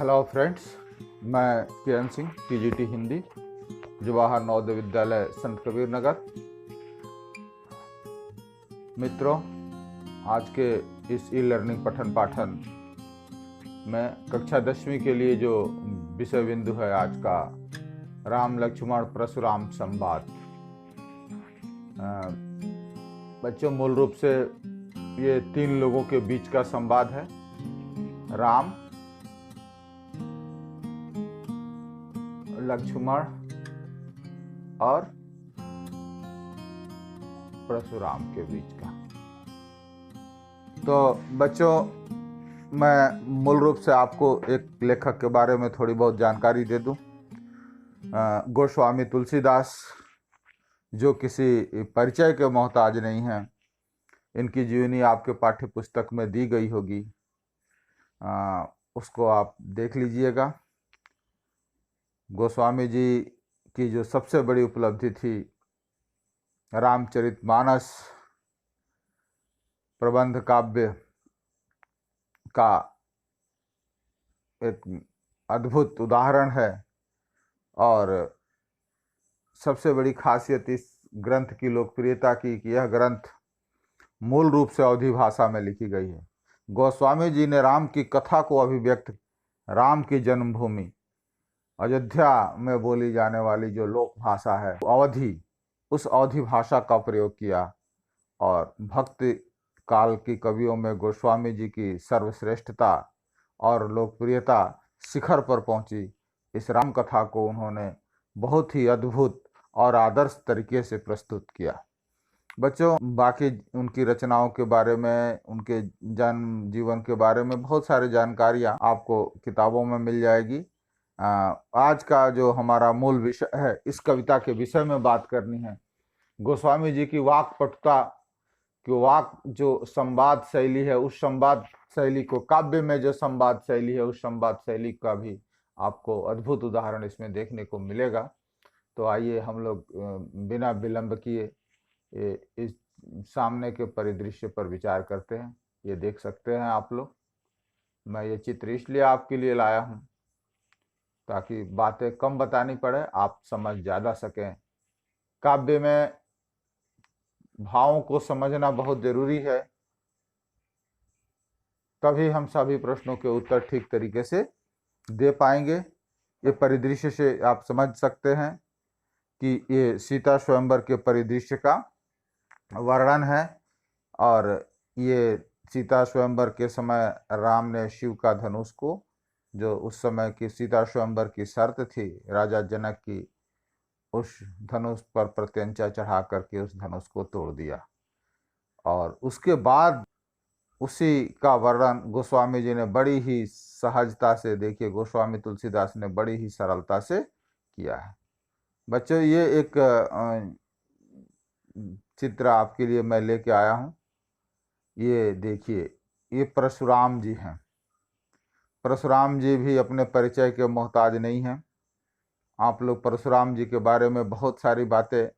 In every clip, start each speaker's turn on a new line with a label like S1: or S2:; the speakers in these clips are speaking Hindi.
S1: हेलो फ्रेंड्स, मैं किरण सिंह, टीजीटी हिंदी, जवाहर नवोदय विद्यालय संत कबीर नगर। मित्रों, आज के इस ई लर्निंग पठन पाठन में कक्षा 10वीं के लिए जो विषय बिंदु है आज का, राम लक्ष्मण परशुराम संवाद। बच्चों, मूल रूप से ये 3 लोगों के बीच का संवाद है। राम, लक्ष्मण और परशुराम के बीच का। तो बच्चों, मैं मूल रूप से आपको एक लेखक के बारे में थोड़ी बहुत जानकारी दे दूं। गोस्वामी तुलसीदास, जो किसी परिचय के मोहताज नहीं हैं। इनकी जीवनी आपके पाठ्य पुस्तक में दी गई होगी, उसको आप देख लीजिएगा। गोस्वामी जी की जो सबसे बड़ी उपलब्धि थी, रामचरितमानस प्रबंध काव्य का एक अद्भुत उदाहरण है। और सबसे बड़ी खासियत इस ग्रंथ की लोकप्रियता की कि यह ग्रंथ मूल रूप से अवधी भाषा में लिखी गई है। गोस्वामी जी ने राम की कथा को अभिव्यक्त, राम की जन्मभूमि अयोध्या में बोली जाने वाली जो लोक भाषा है अवधी, उस अवधी भाषा का प्रयोग किया। और भक्ति काल की कवियों में गोस्वामी जी की सर्वश्रेष्ठता और लोकप्रियता शिखर पर पहुंची। इस राम कथा को उन्होंने बहुत ही अद्भुत और आदर्श तरीके से प्रस्तुत किया। बच्चों, बाकी उनकी रचनाओं के बारे में, उनके जन्म जीवन के बारे में बहुत सारी जानकारियां आपको किताबों में मिल जाएगी। आज का जो हमारा मूल विषय है, इस कविता के विषय में बात करनी है। गोस्वामी जी की वाक्पटुता, कि वाक जो संवाद शैली है, उस संवाद शैली को, काव्य में जो संवाद शैली है, उस संवाद शैली का भी आपको अद्भुत उदाहरण इसमें देखने को मिलेगा। तो आइए हम लोग बिना विलंब किए इस सामने के परिदृश्य पर विचार करते हैं। ये देख सकते हैं आप लोग। मैं ये चित्र इसलिए आपके लिए लाया हूँ ताकि बातें कम बतानी पड़े, आप समझ ज़्यादा सकें। काव्य में भावों को समझना बहुत जरूरी है, तभी हम सभी प्रश्नों के उत्तर ठीक तरीके से दे पाएंगे। ये परिदृश्य से आप समझ सकते हैं कि ये सीता स्वयंवर के परिदृश्य का वर्णन है। और ये सीता स्वयंवर के समय राम ने शिव का धनुष को, जो उस समय की सीता स्वयंवर की शर्त थी राजा जनक की, उस धनुष पर प्रत्यंचा चढ़ा करके उस धनुष को तोड़ दिया। और उसके बाद उसी का वर्णन गोस्वामी जी ने बड़ी ही सहजता से, देखिए गोस्वामी तुलसीदास ने बड़ी ही सरलता से किया है। बच्चों, ये एक चित्र आपके लिए मैं लेके आया हूँ। ये देखिए, ये परशुराम जी हैं। परशुराम जी भी अपने परिचय के मोहताज नहीं हैं। आप लोग परशुराम जी के बारे में बहुत सारी बातें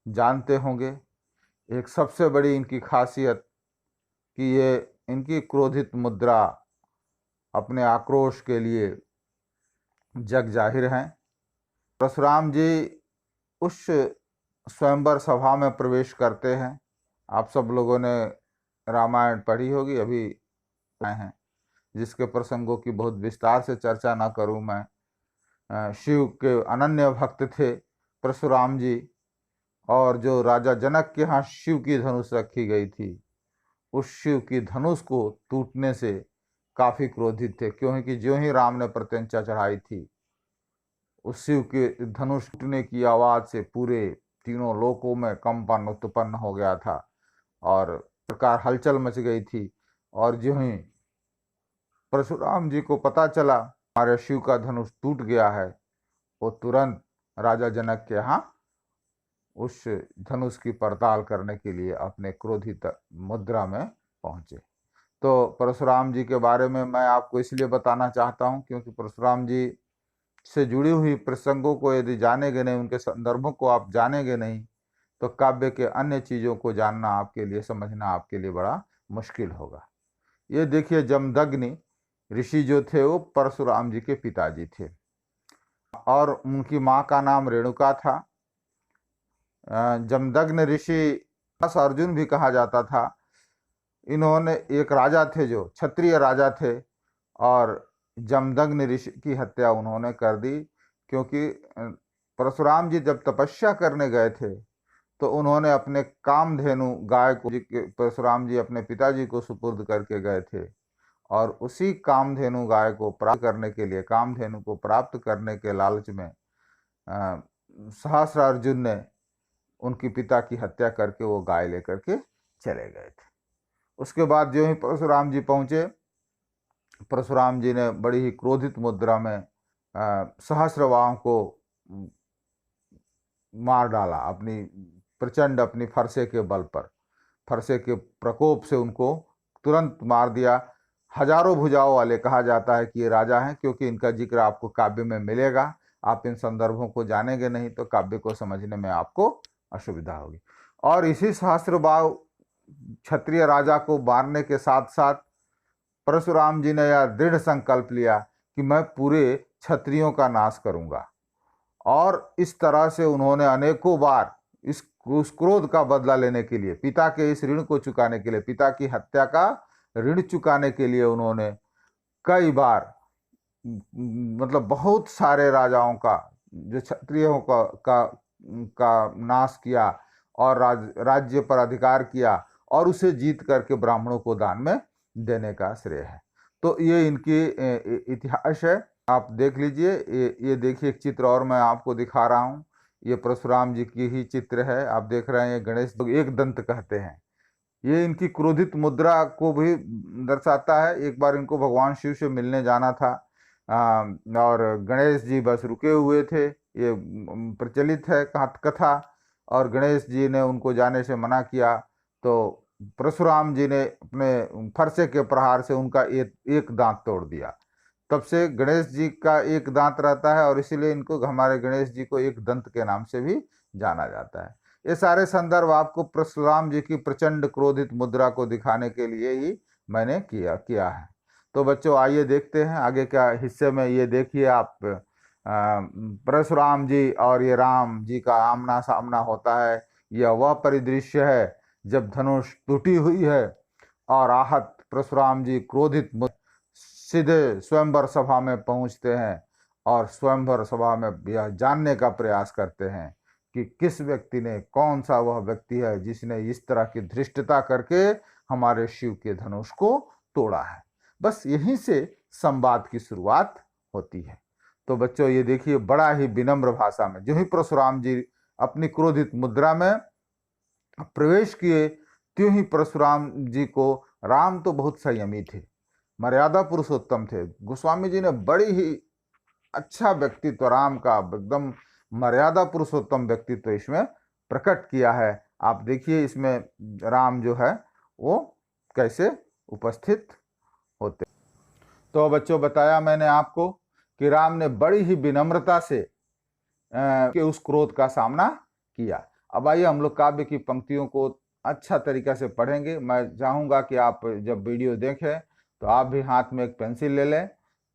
S1: जानते होंगे। एक सबसे बड़ी इनकी खासियत कि ये इनकी क्रोधित मुद्रा अपने आक्रोश के लिए जग जाहिर हैं। परशुराम जी उस स्वयंवर सभा में प्रवेश करते हैं। आप सब लोगों ने रामायण पढ़ी होगी, अभी आए हैं, जिसके प्रसंगों की बहुत विस्तार से चर्चा ना करूं मैं। शिव के अनन्य भक्त थे परशुराम जी, और जो राजा जनक के यहाँ शिव की धनुष रखी गई थी, उस शिव की धनुष को टूटने से काफी क्रोधित थे, क्योंकि जो ही राम ने प्रत्यंचा चढ़ाई थी, उस शिव के धनुष टूटने की आवाज से पूरे तीनों लोकों में कंपन उत्पन्न हो गया था और प्रकार हलचल मच गई थी। और जो ही परशुराम जी को पता चला हमारे शिव का धनुष टूट गया है, वो तुरंत राजा जनक के यहाँ उस धनुष की पड़ताल करने के लिए अपने क्रोधित मुद्रा में पहुंचे। तो परशुराम जी के बारे में मैं आपको इसलिए बताना चाहता हूं क्योंकि परशुराम जी से जुड़ी हुई प्रसंगों को यदि जानेंगे नहीं, उनके संदर्भों को आप जानेंगे नहीं, तो काव्य के अन्य चीज़ों को जानना आपके लिए, समझना आपके लिए बड़ा मुश्किल होगा। ये देखिए, जमदग्नि ऋषि जो थे वो परशुराम जी के पिताजी थे और उनकी माँ का नाम रेणुका था। जमदग्नि ऋषि, अर्जुन भी कहा जाता था। इन्होंने एक राजा थे जो क्षत्रिय राजा थे और जमदग्नि ऋषि की हत्या उन्होंने कर दी, क्योंकि परशुराम जी जब तपस्या करने गए थे तो उन्होंने अपने कामधेनु गाय को, परशुराम जी अपने पिताजी को सुपुर्द करके गए थे और उसी कामधेनु गाय को प्राप्त करने के लिए, कामधेनु को प्राप्त करने के लालच में सहस्रार्जुन ने उनके पिता की हत्या करके वो गाय लेकर के चले गए थे। उसके बाद जो ही परशुराम जी पहुंचे, परशुराम जी ने बड़ी ही क्रोधित मुद्रा में सहस्रवाहों को मार डाला, अपनी प्रचंड अपनी फरसे के बल पर, फरसे के प्रकोप से उनको तुरंत मार दिया। हजारों भुजाओं वाले कहा जाता है कि ये राजा हैं, क्योंकि इनका जिक्र आपको काव्य में मिलेगा। आप इन संदर्भों को जानेंगे नहीं तो काव्य को समझने में आपको असुविधा होगी। और इसी सहस्त्रबाहु क्षत्रिय राजा को मारने के साथ साथ परशुराम जी ने यह दृढ़ संकल्प लिया कि मैं पूरे क्षत्रियों का नाश करूंगा। और इस तरह से उन्होंने अनेकों बार उस क्रोध का बदला लेने के लिए, पिता के इस ऋण को चुकाने के लिए, पिता की हत्या का ऋण चुकाने के लिए उन्होंने कई बार, मतलब बहुत सारे राजाओं का, जो क्षत्रियों का नाश किया और राज्य पर अधिकार किया और उसे जीत करके ब्राह्मणों को दान में देने का श्रेय है। तो ये इनकी इतिहास है, आप देख लीजिए। ये देखिए एक चित्र और मैं आपको दिखा रहा हूँ, ये परशुराम जी की ही चित्र है। आप देख रहे हैं गणेश एक दंत कहते हैं। ये इनकी क्रोधित मुद्रा को भी दर्शाता है। एक बार इनको भगवान शिव से मिलने जाना था और गणेश जी बस रुके हुए थे, ये प्रचलित है कथा। और गणेश जी ने उनको जाने से मना किया तो परशुराम जी ने अपने फरसे के प्रहार से उनका एक दांत तोड़ दिया। तब से गणेश जी का एक दांत रहता है और इसीलिए इनको, हमारे गणेश जी को एक दंत के नाम से भी जाना जाता है। ये सारे संदर्भ आपको परशुराम जी की प्रचंड क्रोधित मुद्रा को दिखाने के लिए ही मैंने किया है। तो बच्चों आइए देखते हैं आगे क्या हिस्से में। ये देखिए आप, परशुराम जी और ये राम जी का आमना सामना होता है। यह वह परिदृश्य है जब धनुष टूटी हुई है और आहत परशुराम जी क्रोधित सीधे स्वयंवर सभा में पहुंचते हैं और स्वयंवर सभा में यह जानने का प्रयास करते हैं कि किस व्यक्ति ने, कौन सा वह व्यक्ति है जिसने इस तरह की धृष्टता करके हमारे शिव के धनुष को तोड़ा है। बस यहीं से संवाद की शुरुआत होती है। तो बच्चों ये देखिए, बड़ा ही विनम्र भाषा में जो ही परशुराम जी अपनी क्रोधित मुद्रा में प्रवेश किए, त्यों ही परशुराम जी को, राम तो बहुत संयमी थे, मर्यादा पुरुषोत्तम थे। गोस्वामी जी ने बड़ी ही अच्छा व्यक्तित्व राम का, एकदम मर्यादा पुरुषोत्तम व्यक्तित्व इसमें प्रकट किया है। आप देखिए इसमें राम जो है वो कैसे उपस्थित होते। तो बच्चों बताया मैंने आपको कि राम ने बड़ी ही विनम्रता से के उस क्रोध का सामना किया। अब आइए हम लोग काव्य की पंक्तियों को अच्छा तरीका से पढ़ेंगे। मैं चाहूँगा कि आप जब वीडियो देखें तो आप भी हाथ में एक पेंसिल ले लें,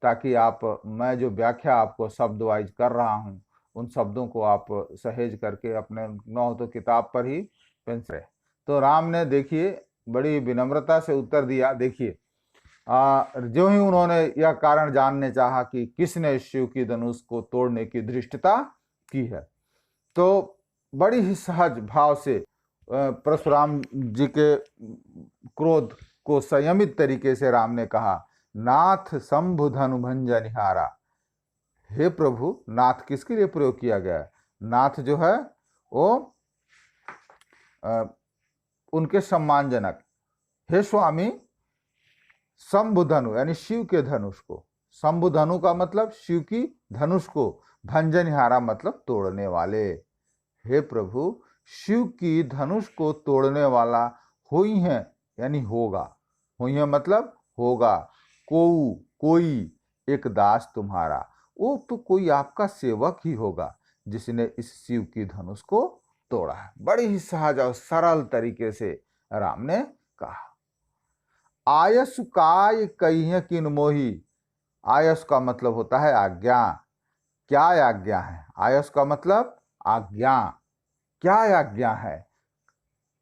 S1: ताकि आप, मैं जो व्याख्या आपको शब्द वाइज कर रहा हूँ उन शब्दों को आप सहेज करके अपने, न हो तो किताब पर ही पेंसिल। तो राम ने देखिए बड़ी विनम्रता से उत्तर दिया। देखिए जो ही उन्होंने यह कारण जानने चाहा कि किसने शिव की धनुष को तोड़ने की धृष्टता की है, तो बड़ी ही सहज भाव से परशुराम जी के क्रोध को संयमित तरीके से राम ने कहा, नाथ शंभु धनु भंजनिहारा। हे प्रभु, नाथ किसके लिए प्रयोग किया गया है? नाथ जो है वो उनके सम्मानजनक। हे स्वामी, शंभु धनु यानी शिव के धनुष को, शंभु धनु का मतलब शिव की धनुष को, भंजनिहारा मतलब तोड़ने वाले। हे प्रभु, शिव की धनुष को तोड़ने वाला हुई है यानी होगा, हुई है मतलब होगा, कोई एक दास तुम्हारा, वो तो कोई आपका सेवक ही होगा जिसने इस शिव की धनुष को तोड़ा है। बड़ी ही सहज और सरल तरीके से राम ने कहा। आयस काय कहिए किन मोही। आयस का मतलब होता है आज्ञा। क्या आज्ञा है? आयस का मतलब आज्ञा। क्या आज्ञा है?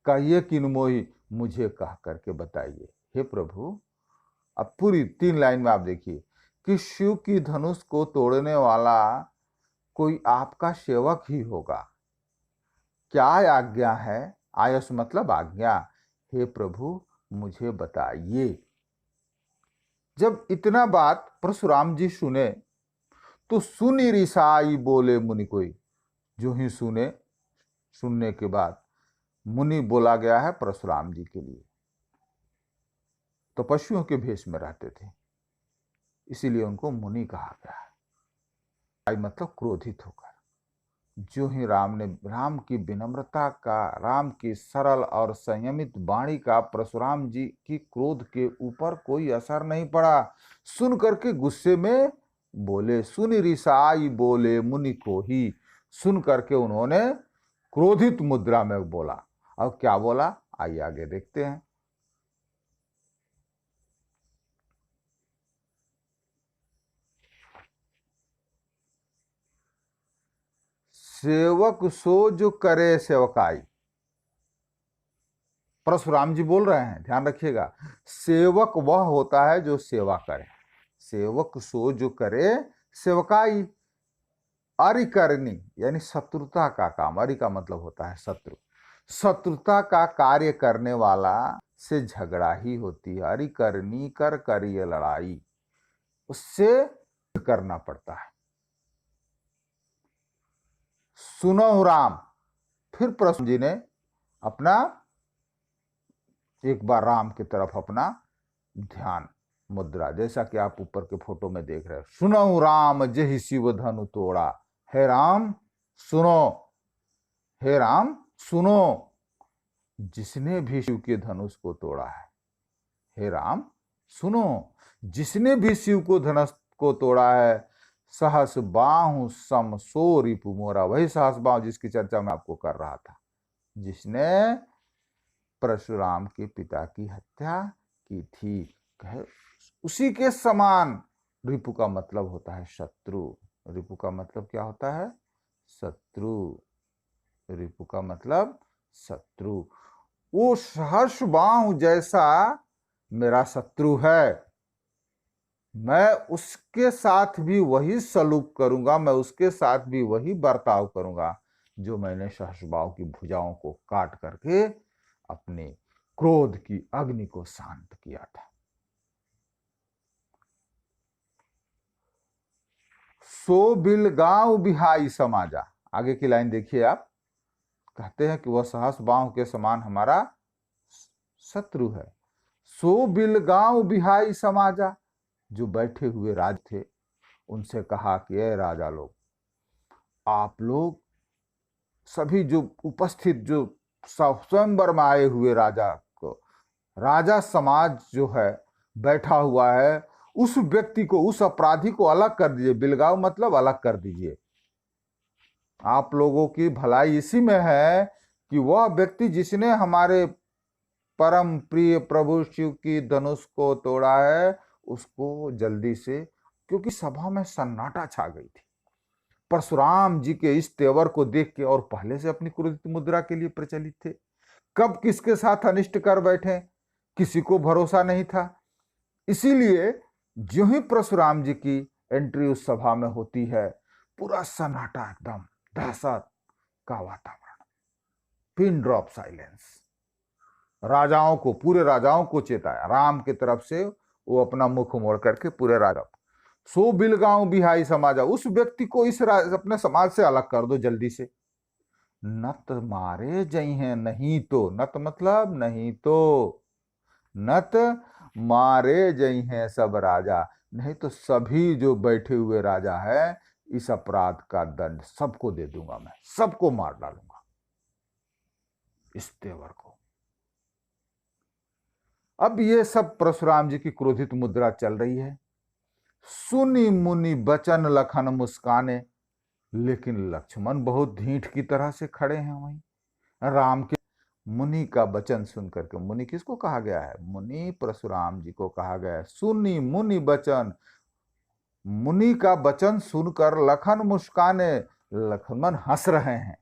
S1: कहिए किन मोही, मुझे कह करके बताइए। हे प्रभु, अब पूरी 3 लाइन में आप देखिए कि शिव की धनुष को तोड़ने वाला कोई आपका सेवक ही होगा। क्या आज्ञा है? आयस मतलब आज्ञा। हे प्रभु, मुझे बताइए। जब इतना बात परशुराम जी सुने तो सुनी रिसाई बोले मुनि कोई। जो ही सुनने के बाद मुनि बोला गया है परशुराम जी के लिए। तो पशुओं के भेष में रहते थे, इसीलिए उनको मुनि कहा गया है। आई मतलब क्रोधित होकर। जो ही राम की विनम्रता का, राम की सरल और संयमित वाणी का परशुराम जी की क्रोध के ऊपर कोई असर नहीं पड़ा। सुन करके गुस्से में बोले, सुन रिसाई बोले मुनि को ही। सुन करके उन्होंने क्रोधित मुद्रा में बोला। और क्या बोला, आइए आगे देखते हैं। सेवक सो जो करे सेवकाई। परशुराम जी बोल रहे हैं, ध्यान रखिएगा। सेवक वह होता है जो सेवा करे। सेवक सो जो करे सेवकाई। अरि करनी यानी शत्रुता का काम। अरि का मतलब होता है शत्रु। शत्रुता का कार्य करने वाला से झगड़ा ही होती है। अरि करनी कर करिए लड़ाई, उससे करना पड़ता है। सुनो राम। फिर परशुराम जी ने अपना एक बार राम की तरफ अपना ध्यान मुद्रा, जैसा कि आप ऊपर के फोटो में देख रहे हो। सुनो राम जेहि शिव धनु तोड़ा। हे राम सुनो, हे राम सुनो, जिसने भी शिव के धनुष को तोड़ा है। हे राम सुनो, जिसने भी शिव को धनुष को तोड़ा है। सहस बाहु सम सो रिपु मोरा। वही सहस बाहु जिसकी चर्चा मैं आपको कर रहा था, जिसने परशुराम के पिता की हत्या की थी। कहे उसी के समान। रिपु का मतलब होता है शत्रु। रिपु का मतलब क्या होता है? शत्रु। रिपु का मतलब शत्रु। वो सहर्ष बाहु जैसा मेरा शत्रु है, मैं उसके साथ भी वही सलूक करूंगा, मैं उसके साथ भी वही बर्ताव करूंगा जो मैंने सहस्रबाहु की भुजाओं को काट करके अपने क्रोध की अग्नि को शांत किया था। सो बिलगांव बिहाई समाजा। आगे की लाइन देखिए आप। कहते हैं कि वह सहस्रबाहु के समान हमारा शत्रु है। सो बिलगांव बिहाई समाजा। जो बैठे हुए राज थे उनसे कहा कि ए राजा लोग, आप लोग सभी जो उपस्थित, जो स्वयंवर में आए हुए राजा को, राजा समाज जो है बैठा हुआ है, उस व्यक्ति को, उस अपराधी को अलग कर दीजिए। बिलगाव मतलब अलग कर दीजिए। आप लोगों की भलाई इसी में है कि वह व्यक्ति जिसने हमारे परम प्रिय प्रभु शिव की धनुष को तोड़ा है, उसको जल्दी से, क्योंकि सभा में सन्नाटा छा गई थी परशुराम जी के इस तेवर को देख के, और पहले से अपनी क्रोधित मुद्रा के लिए प्रचलित थे। कब किसके साथ अनिष्ट कर बैठे किसी को भरोसा नहीं था। इसीलिए जो ही परशुराम जी की एंट्री उस सभा में होती है, पूरा सन्नाटा, एकदम दहशत का वातावरण, पिन ड्रॉप साइलेंस। राजाओं को, पूरे राजाओं को चेताया राम की तरफ से। वो अपना मुख मोड़ करके पूरे राजा, सो बिलगांव बिहाई समाजा, उस व्यक्ति को इस अपने समाज से अलग कर दो जल्दी से। नत मारे जई हैं नहीं तो, नत मतलब नहीं तो, नत मारे जई हैं सब राजा, नहीं तो सभी जो बैठे हुए राजा है, इस अपराध का दंड सबको दे दूंगा, मैं सबको मार डालूंगा इस तेवर को। अब ये सब परशुराम जी की क्रोधित मुद्रा चल रही है। सुनी मुनि बचन लखन मुस्काने, लेकिन लक्ष्मण बहुत ढीठ की तरह से खड़े हैं वहीं। राम के मुनि का वचन सुन करके, मुनि किसको कहा गया है? मुनि परशुराम जी को कहा गया है। सुनी मुनि वचन, मुनि का वचन सुनकर लखन मुस्काने, लक्ष्मण हंस रहे हैं।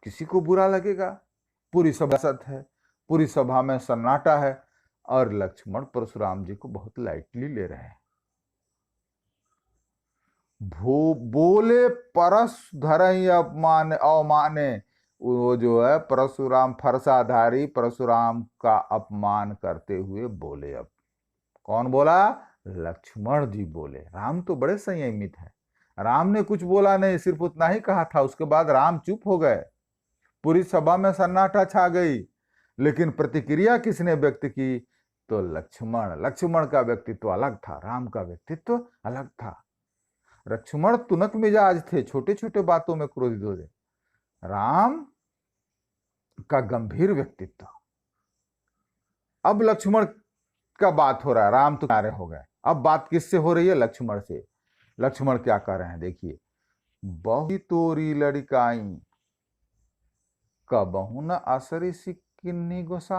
S1: किसी को बुरा लगेगा? पूरी सभा सत है, पूरी सभा में सन्नाटा है और लक्ष्मण परशुराम जी को बहुत लाइटली ले रहे हैं। बोले परस धरई अपमान अवमाने, वो जो है परशुराम फरसाधारी परशुराम का अपमान करते हुए बोले। अब कौन बोला? लक्ष्मण जी बोले। राम तो बड़े संयमित है, राम ने कुछ बोला नहीं, सिर्फ उतना ही कहा था। उसके बाद राम चुप हो गए, पूरी सभा में सन्नाटा छा गई। लेकिन प्रतिक्रिया किसने व्यक्त की? तो लक्ष्मण। लक्ष्मण का व्यक्तित्व अलग था, राम का व्यक्तित्व अलग था। लक्ष्मण तुनक मिजाज थे, छोटे छोटे बातों में क्रोधित हो गए। राम का गंभीर व्यक्तित्व। अब लक्ष्मण का बात हो रहा है, राम तो किनारे हो गए। अब बात किससे हो रही है? लक्ष्मण से। लक्ष्मण क्या कर रहे हैं देखिए। बहु तोरी लड़काई कबहू न असरी सिक्किन्नी गोसा।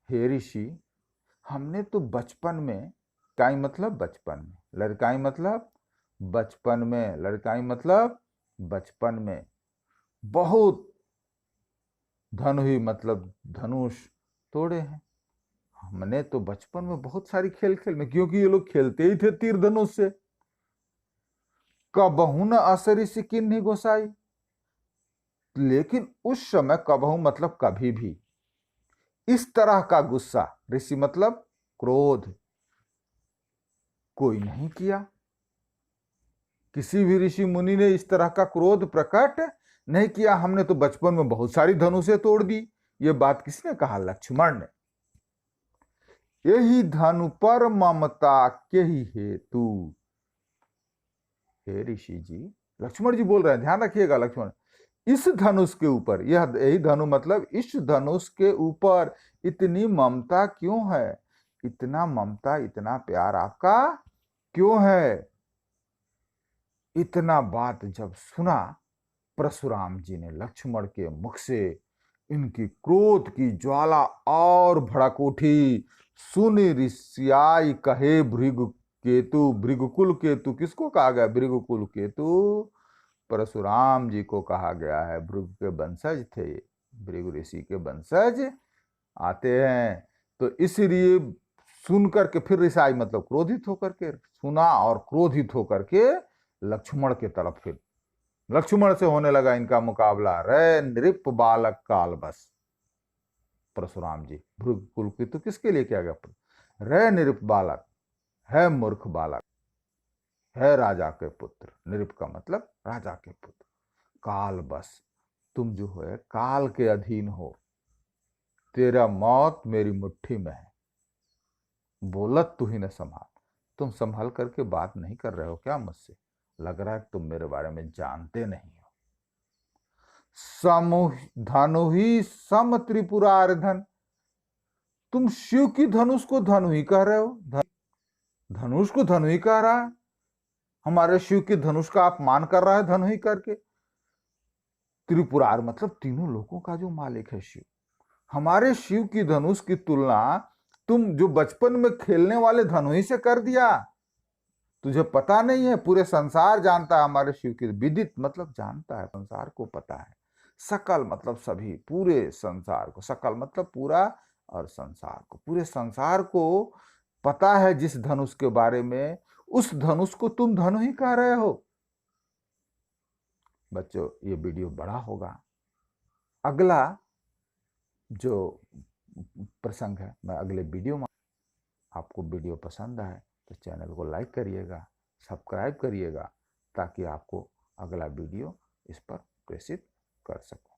S1: हे ऋषि, हमने तो बचपन में, काई मतलब बचपन में, लड़काई मतलब बचपन में, लड़काई मतलब बचपन में, बहुत धनुही मतलब धनुष तोड़े हैं। हमने तो बचपन में बहुत सारी खेल खेल में, क्योंकि ये लोग खेलते ही थे तीर धनुष से। कबहू न असरी सिक्किन्नी गोसाई, लेकिन उस समय, कबहू मतलब कभी भी, इस तरह का गुस्सा, ऋषि मतलब क्रोध, कोई नहीं किया। किसी भी ऋषि मुनि ने इस तरह का क्रोध प्रकट नहीं किया। हमने तो बचपन में बहुत सारी धनुषें तोड़ दी। ये बात किसने कहा? लक्ष्मण ने। यही धनु पर ममता के ही हेतु। हे ऋषि जी, लक्ष्मण जी बोल रहे हैं, ध्यान रखिएगा। लक्ष्मण, इस धनुष के ऊपर, यही धनु मतलब इस धनुष के ऊपर इतनी ममता क्यों है? इतना ममता, इतना प्यार आपका क्यों है? इतना बात जब सुना परशुराम जी ने, लक्ष्मण के मुख से इनकी क्रोध की ज्वाला और भड़क उठी। सुन ऋषियाई कहे भृगु केतु। भृगुकुल केतु किसको कहा गया? भृगुकुल केतु परशुराम जी को कहा गया है। भृगु के वंशज थे, भृगु ऋषि के वंशज आते हैं। तो इसलिए सुन करके, फिर ऋषाई मतलब क्रोधित होकर के, सुना और क्रोधित होकर के लक्ष्मण के तरफ, फिर लक्ष्मण से होने लगा इनका मुकाबला। रे नृप बालक काल बस। परशुराम जी भृगुकुल की तो किसके लिए किया गया? रे नृप बालक, है मूर्ख बालक, है राजा के पुत्र। नृप का मतलब राजा के पुत्र। काल बस, तुम जो है काल के अधीन हो, तेरा मौत मेरी मुट्ठी में है। बोलत तू ही न संभाल। तुम संभाल करके बात नहीं कर रहे हो क्या मुझसे? लग रहा है तुम मेरे बारे में जानते नहीं हो। समूह धनु ही सम त्रिपुरार धन। तुम शिव की धनुष को धनु ही कह रहे हो, धनुष को धनु ही कह रहा है। हमारे शिव की धनुष का अपमान कर रहा है धनु ही करके। त्रिपुरार मतलब तीनों लोगों का जो मालिक है शिव। हमारे शिव की धनुष की तुलना तुम जो बचपन में खेलने वाले धनुही से कर दिया। तुझे पता नहीं है, पूरे संसार जानता है हमारे शिव की। विदित मतलब जानता है, संसार को पता है। सकल मतलब सभी, पूरे संसार को। सकल मतलब पूरा, और संसार को, पूरे संसार को पता है जिस धनुष के बारे में, उस धनुष को तुम धनु ही कह रहे हो। बच्चों, ये वीडियो बड़ा होगा। अगला जो प्रसंग है मैं अगले वीडियो में। आपको वीडियो पसंद आए तो चैनल को लाइक करिएगा, सब्सक्राइब करिएगा, ताकि आपको अगला वीडियो इस पर प्रेषित कर सकूं।